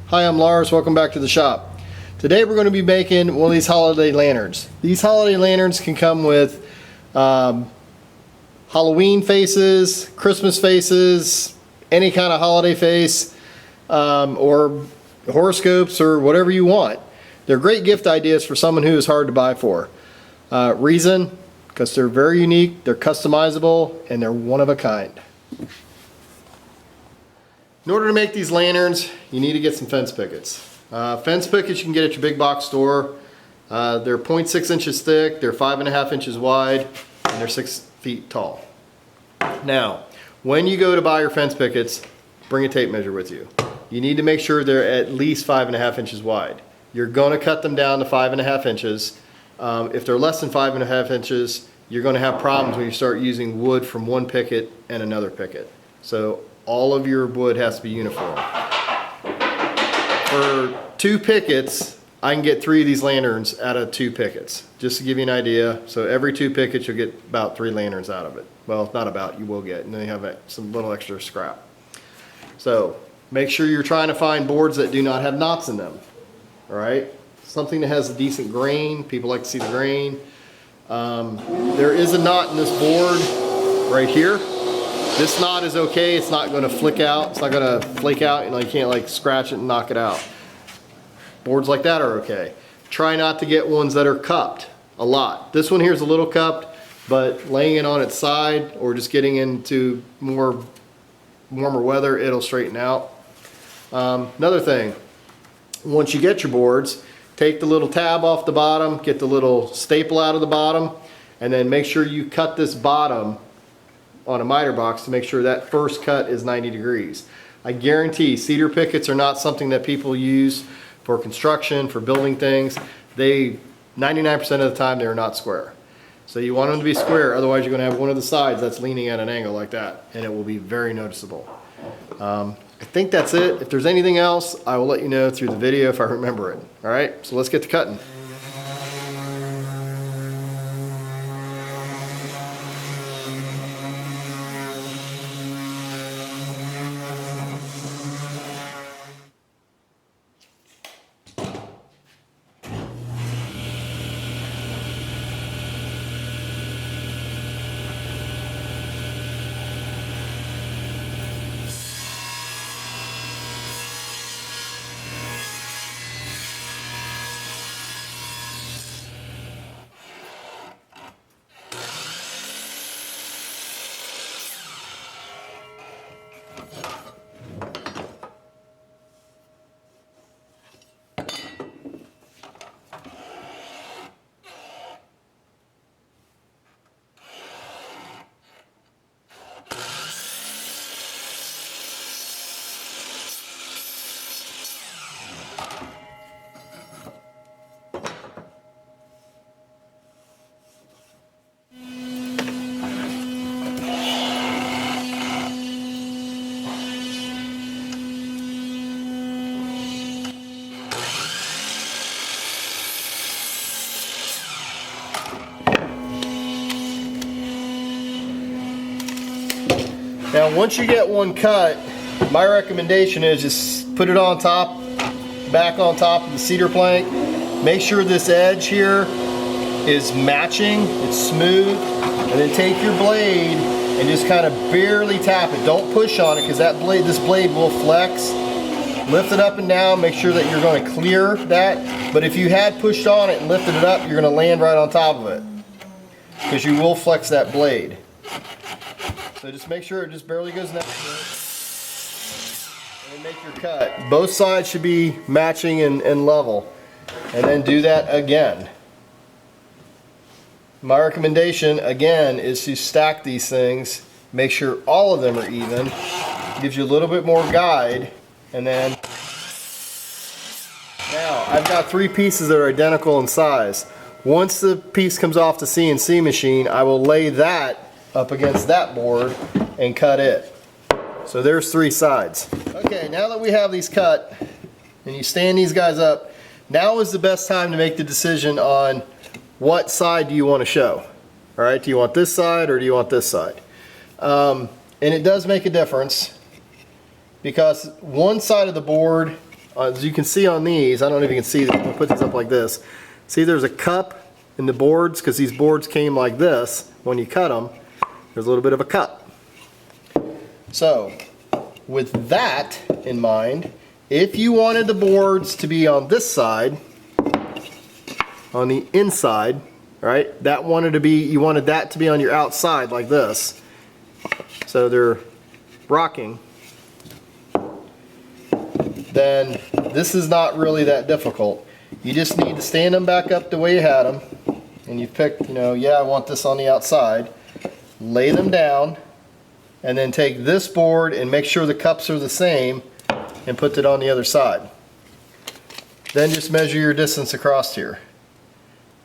Hi, I'm Lars. Welcome back to the shop. Today we're going to be making one of these holiday lanterns. These holiday lanterns can come with Halloween faces, Christmas faces, any kind of holiday face, or horoscopes or whatever you want. They're great gift ideas for someone who is hard to buy for. Reason, because they're very unique, they're customizable, and they're one of a kind. In order to make these lanterns, you need to get some fence pickets. Fence pickets you can get at your big box store. They're 0.6 inches thick, they're 5.5 inches wide, and they're 6 feet tall. Now, when you go to buy your fence pickets, bring a tape measure with you. You need to make sure they're at least 5.5 inches wide. You're going to cut them down to 5.5 inches. If they're less than 5.5 inches, you're going to have problems when you start using wood from one picket and another picket. So all of your wood has to be uniform. For 2 pickets, I can get 3 of these lanterns out of 2 pickets, just to give you an idea. So every 2 pickets, you'll get about 3 lanterns out of it. Well, not about, you will get, and then you have some little extra scrap. So make sure you're trying to find boards that do not have knots in them, all right? Something that has a decent grain. People like to see the grain. There is a knot in this board right here. This knot is okay. It's not going to flick out. It's not going to flake out. You know, you can't like scratch it and knock it out. Boards like that are okay. Try not to get ones that are cupped a lot. This one here is a little cupped, but laying it on its side or just getting into more warmer weather, it'll straighten out. Another thing, once you get your boards, take the little tab off the bottom, get the little staple out of the bottom, and then make sure you cut this bottom on a miter box to make sure that first cut is 90 degrees. I guarantee cedar pickets are not something that people use for construction, for building things. 99% of the time they're not square. So you want them to be square, otherwise you're going to have one of the sides that's leaning at an angle like that, and it will be very noticeable. I think that's it. If there's anything else, I will let you know through the video if I remember it. All right, so let's get to cutting. Now once you get one cut, my recommendation is just put it on top, back on top of the cedar plank. Make sure this edge here is matching, it's smooth, and then take your blade and just kind of barely tap it. Don't push on it because this blade will flex. Lift it up and down, make sure that you're going to clear that. But if you had pushed on it and lifted it up, you're going to land right on top of it because you will flex that blade. So just make sure it just barely goes next to it. And then make your cut. Both sides should be matching and level. And then do that again. My recommendation, again, is to stack these things. Make sure all of them are even. Gives you a little bit more guide. And then, now I've got 3 pieces that are identical in size. Once the piece comes off the CNC machine, I will lay that up against that board and cut it. So there's 3 sides. Okay, now that we have these cut and you stand these guys up, now is the best time to make the decision on what side do you want to show. All right, do you want this side or do you want this side? And it does make a difference because one side of the board as you can see on these, I don't know if you can see this, I'm gonna put this up like this. See, there's a cup in the boards, because these boards came like this. When you cut them, there's a little bit of a cup. So, with that in mind, if you wanted the boards to be on this side, on the inside, right? That wanted to be, you wanted that to be on your outside like this. So they're rocking. Then this is not really that difficult. You just need to stand them back up the way you had them. And you pick, you know, yeah, I want this on the outside. Lay them down. And then take this board and make sure the cups are the same and put it on the other side. Then just measure your distance across here.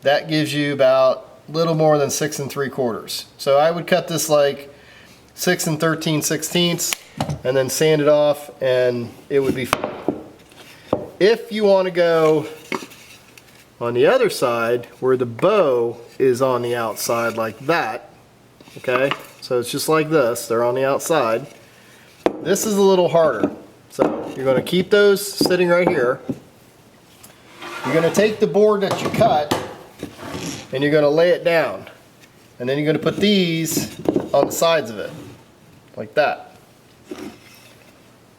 That gives you about a little more than 6 3/4. So I would cut this like 6 13/16 and then sand it off, and it would be fine. If you want to go on the other side where the bow is on the outside like that, okay, so it's just like this, they're on the outside. This is a little harder. So you're going to keep those sitting right here. You're going to take the board that you cut and you're going to lay it down, and then you're going to put these on the sides of it like that.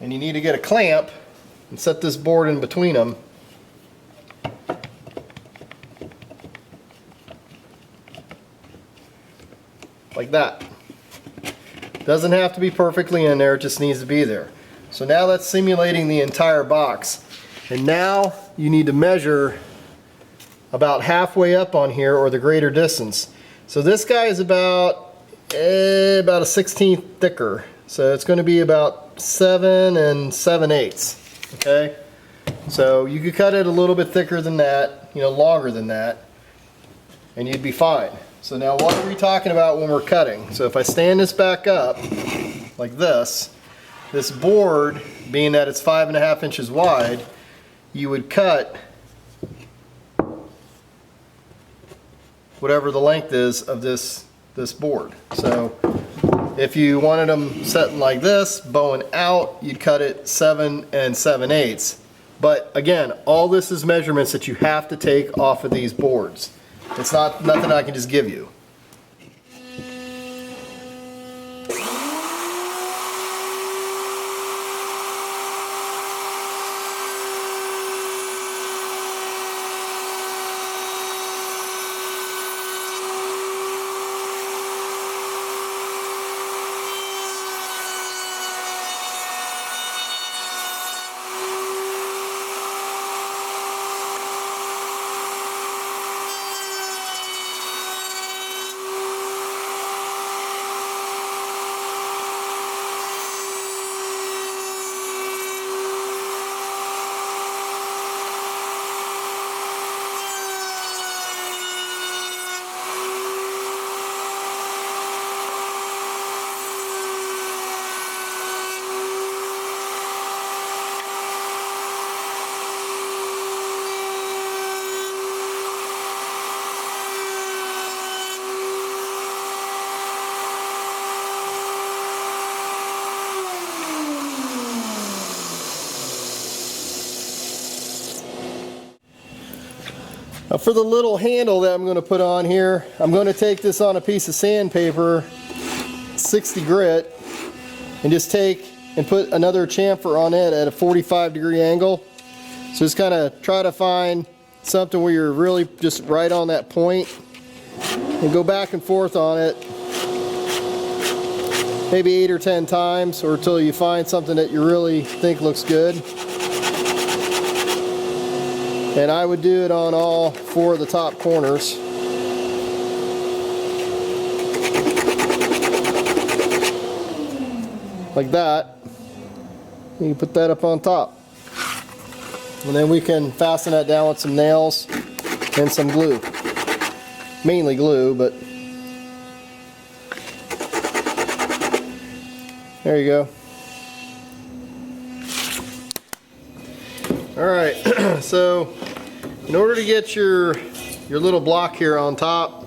And you need to get a clamp and set this board in between them. Like that. Doesn't have to be perfectly in there, it just needs to be there. So now that's simulating the entire box. And now you need to measure about halfway up on here, or the greater distance. So this guy is about a 1/16 thicker. So it's going to be about 7 7/8. Okay? So you could cut it a little bit thicker than that, you know, longer than that, and you'd be fine. So now what are we talking about when we're cutting? So if I stand this back up like this board, being that it's 5.5 inches wide, you would cut whatever the length is of this board. So if you wanted them setting like this, bowing out, you'd cut it 7 7/8. But again, all this is measurements that you have to take off of these boards. It's not nothing I can just give you. Now for the little handle that I'm going to put on here, I'm going to take this on a piece of sandpaper, 60 grit, and just take and put another chamfer on it at a 45-degree angle. So just kind of try to find something where you're really just right on that point, and go back and forth on it maybe 8 or 10 times, or until you find something that you really think looks good. And I would do it on all 4 of the top corners. Like that. You can put that up on top. And then we can fasten that down with some nails and some glue. Mainly glue, but there you go. Alright, so in order to get your little block here on top,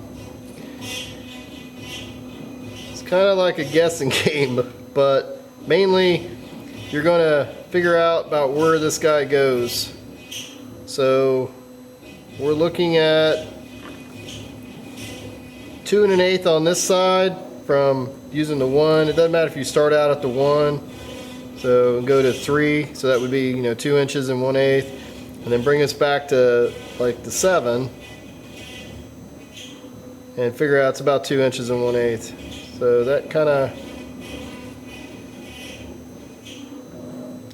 it's kind of like a guessing game, but mainly you're going to figure out about where this guy goes. So we're looking at 2 1/8 on this side from using the 1. It doesn't matter if you start out at the 1. So go to 3. So that would be, you know, 2 inches and 1/8, and then bring us back to like the 7, and figure out it's about 2 inches and 1/8. So that kind of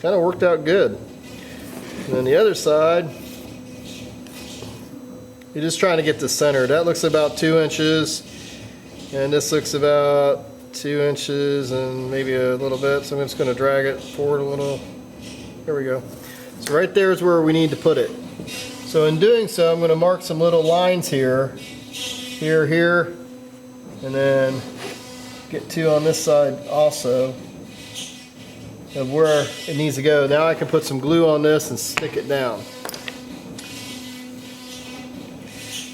worked out good. And then the other side, you're just trying to get the center. That looks about 2 inches, and this looks about 2 inches and maybe a little bit. So I'm just going to drag it forward a little. There we go. So right there is where we need to put it. So in doing so, I'm going to mark some little lines here, here, and then get 2 on this side also of where it needs to go. Now I can put some glue on this and stick it down.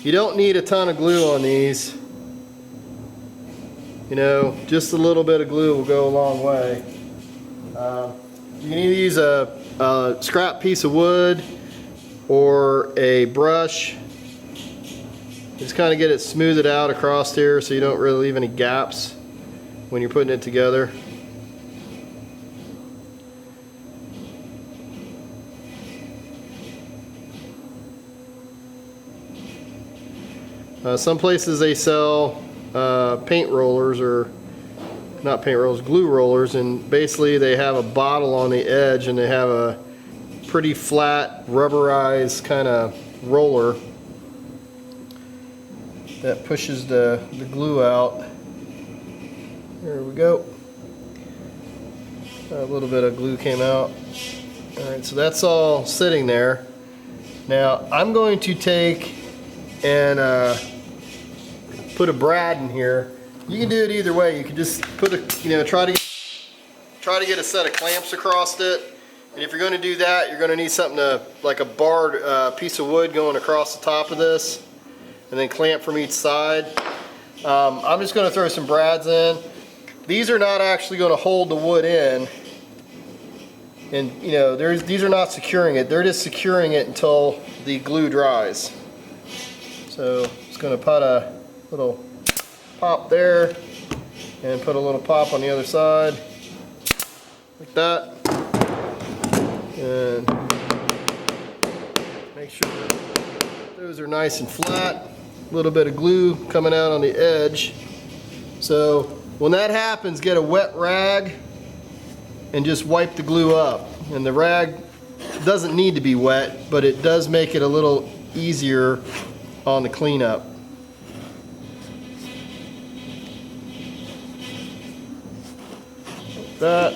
You don't need a ton of glue on these. You know, just a little bit of glue will go a long way. You can either use a scrap piece of wood or a brush. Just kind of get it smoothed out across here so you don't really leave any gaps when you're putting it together. Some places they sell paint rollers, or not paint rollers, glue rollers, and basically they have a bottle on the edge and they have a pretty flat rubberized kind of roller that pushes the glue out. There we go. A little bit of glue came out. Alright, so that's all sitting there. Now I'm going to take and put a brad in here. You can do it either way. You can just put a, you know, try to get a set of clamps across it. And if you're going to do that, you're going to need something to, like a barred piece of wood going across the top of this, and then clamp from each side. I'm just going to throw some brads in. These are not actually going to hold the wood in, and you know, these are not securing it. They're just securing it until the glue dries. So just going to put a little pop there and put a little pop on the other side like that, and make sure those are nice and flat. A little bit of glue coming out on the edge. So when that happens, get a wet rag and just wipe the glue up. And the rag doesn't need to be wet, but it does make it a little easier on the cleanup. Like that.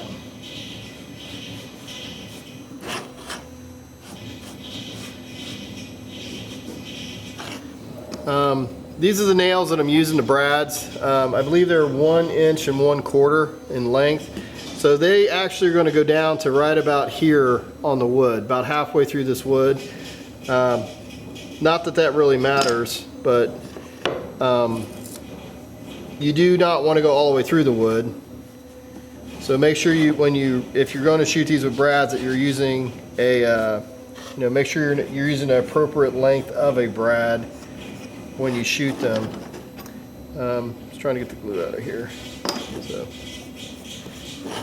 These are the nails that I'm using, the brads. I believe they're 1 inch and 1/4 in length. So they actually are going to go down to right about here on the wood, about halfway through this wood. Not that that really matters, but you do not want to go all the way through the wood. So make sure if you're going to shoot these with brads, that you're using a, make sure you're using the appropriate length of a brad when you shoot them. Just trying to get the glue out of here. So,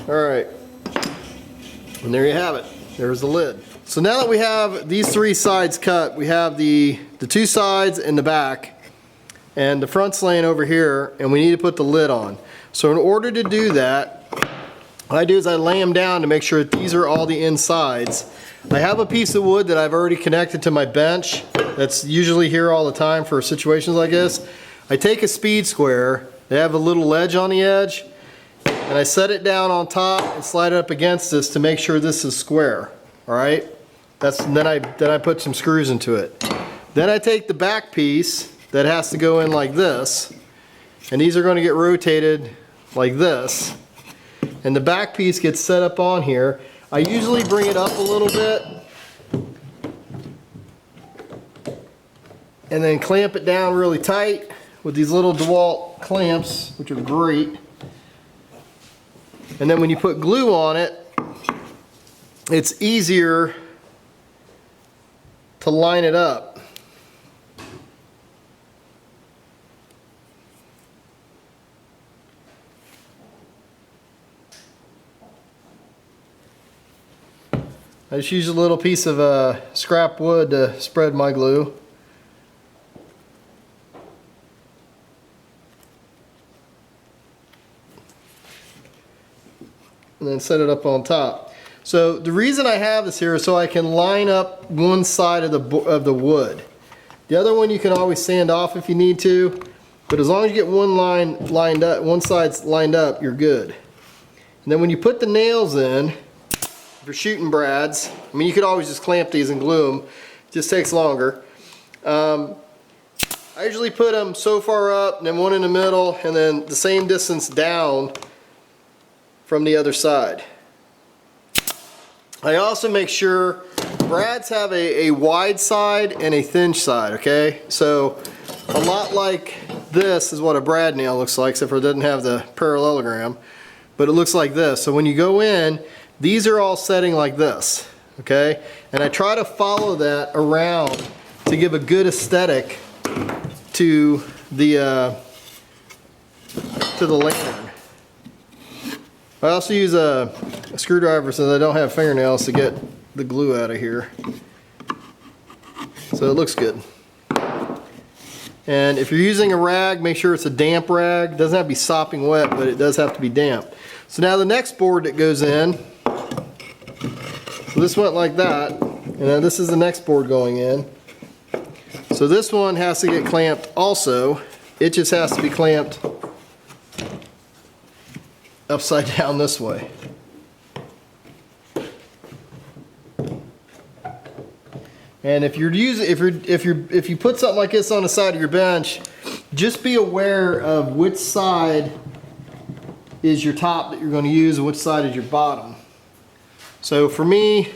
all right, and there you have it. There's the lid. So now that we have these 3 sides cut, we have the 2 sides and the back, and the front's laying over here, and we need to put the lid on. So in order to do that, what I do is I lay them down to make sure that these are all the insides. I have a piece of wood that I've already connected to my bench that's usually here all the time for situations like this. I take a speed square, they have a little ledge on the edge, and I set it down on top and slide it up against this to make sure this is square. Alright? Then I put some screws into it. Then I take the back piece that has to go in like this, and these are going to get rotated like this, and the back piece gets set up on here. I usually bring it up a little bit and then clamp it down really tight with these little dewalt clamps, which are great. And then when you put glue on it, it's easier to line it up. I just use a little piece of scrap wood to spread my glue. And then set it up on top. So the reason I have this here is so I can line up one side of the wood. The other one you can always sand off if you need to, but as long as you get one line lined up, one side's lined up, you're good. And then when you put the nails in, if you're shooting brads, I mean, you could always just clamp these and glue them. It just takes longer. I usually put them so far up, and then one in the middle, and then the same distance down from the other side. I also make sure brads have a wide side and a thin side, okay? So a lot like this is what a brad nail looks like, except for it doesn't have the parallelogram, but it looks like this. So when you go in, these are all setting like this, okay? And I try to follow that around to give a good aesthetic to the lantern. I also use a screwdriver since I don't have fingernails to get the glue out of here. So it looks good. And if you're using a rag, make sure it's a damp rag. It doesn't have to be sopping wet, but it does have to be damp. So now the next board that goes in, so this went like that, and then this is the next board going in. So this one has to get clamped also. It just has to be clamped upside down this way. And if you're using, if you put something like this on the side of your bench, just be aware of which side is your top that you're going to use and which side is your bottom. So for me,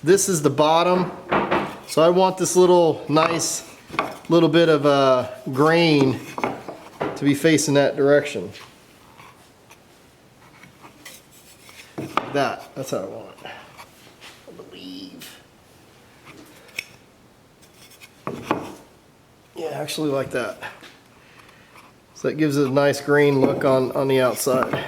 this is the bottom. So I want this little nice little bit of grain to be facing that direction. Like that. That's how I want it. I believe. Yeah, actually like that. So that gives it a nice green look on the outside.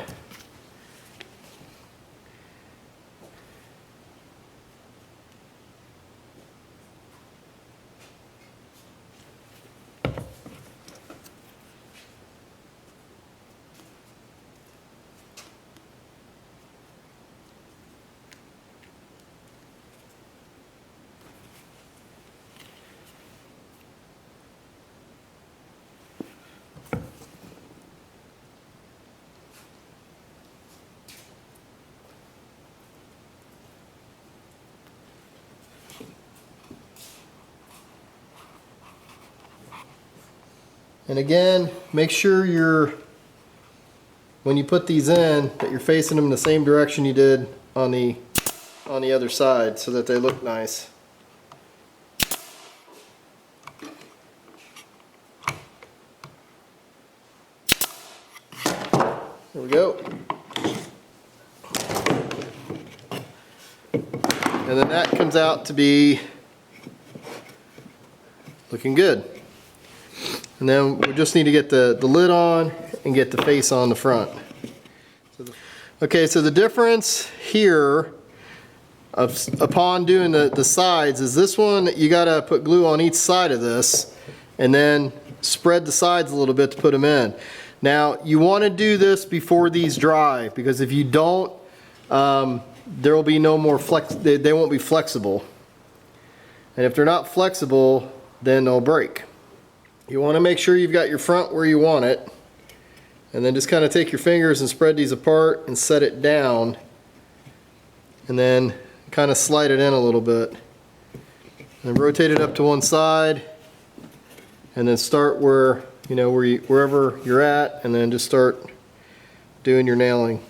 And again, make sure when you put these in, that you're facing them in the same direction you did on the other side so that they look nice. There we go. And then that comes out to be looking good. And then we just need to get the lid on and get the face on the front. Okay, so the difference here upon doing the sides is this one, you gotta put glue on each side of this and then spread the sides a little bit to put them in. Now you want to do this before these dry, because if you don't, there will be no more they won't be flexible. And if they're not flexible, then they'll break. You want to make sure you've got your front where you want it, and then just kind of take your fingers and spread these apart and set it down, and then kind of slide it in a little bit. And rotate it up to one side, and then start wherever you're at, and then just start doing your nailing,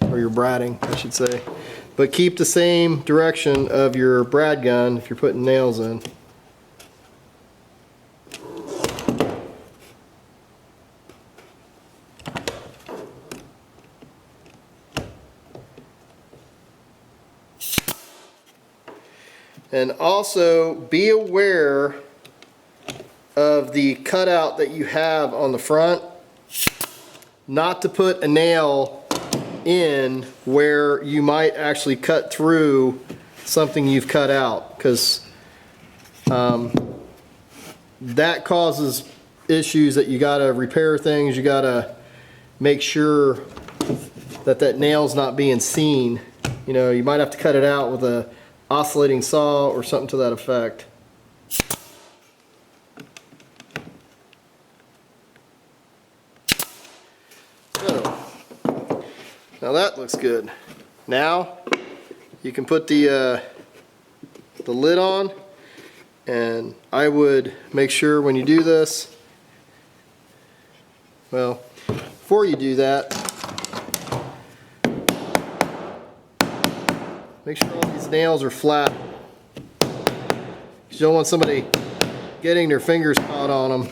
or your bradding, I should say. But keep the same direction of your brad gun if you're putting nails in. And also be aware of the cutout that you have on the front, not to put a nail in where you might actually cut through something you've cut out, because that causes issues that you gotta repair things. You gotta make sure that that nail's not being seen. You know, you might have to cut it out with a oscillating saw or something to that effect. So, now that looks good. Now you can put the lid on, and I would make sure when you do this, well, before you do that, make sure all these nails are flat. You don't want somebody getting their fingers caught on them.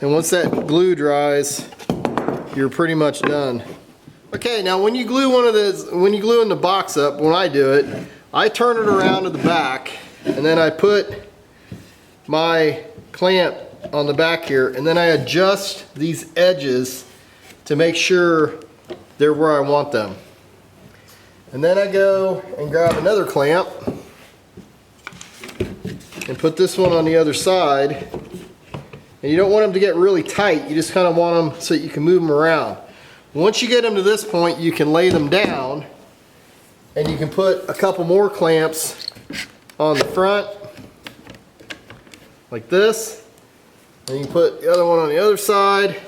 And once that glue dries, you're pretty much done. Okay, now when you glue one of those, when you glue in the box up, when I do it, I turn it around to the back, and then I put my clamp on the back here, and then I adjust these edges to make sure they're where I want them. And then I go and grab another clamp and put this one on the other side. And you don't want them to get really tight, you just kind of want them so that you can move them around. Once you get them to this point, you can lay them down, and you can put a couple more clamps on the front like this, and you can put the other one on the other side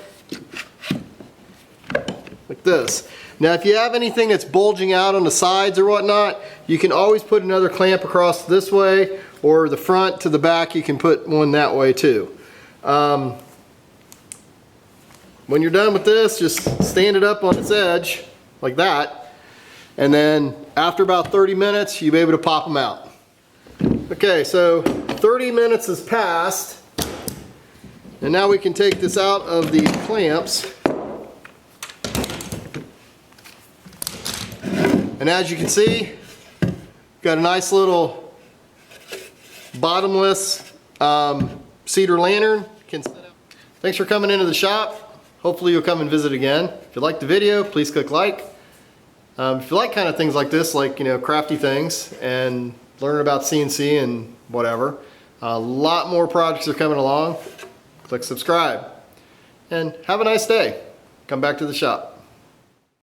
like this. Now if you have anything that's bulging out on the sides or whatnot, you can always put another clamp across this way, or the front to the back, you can put one that way too. When you're done with this, just stand it up on its edge like that, and then after about 30 minutes you'll be able to pop them out. Okay, so 30 minutes has passed, and now we can take this out of the clamps, and as you can see, got a nice little bottomless cedar lantern. Thanks for coming into the shop. Hopefully you'll come and visit again. If you liked the video, please click like. If you like kind of things like this, like, you know, crafty things and learn about CNC and whatever, a lot more projects are coming along. Click subscribe and have a nice day. Come back to the shop.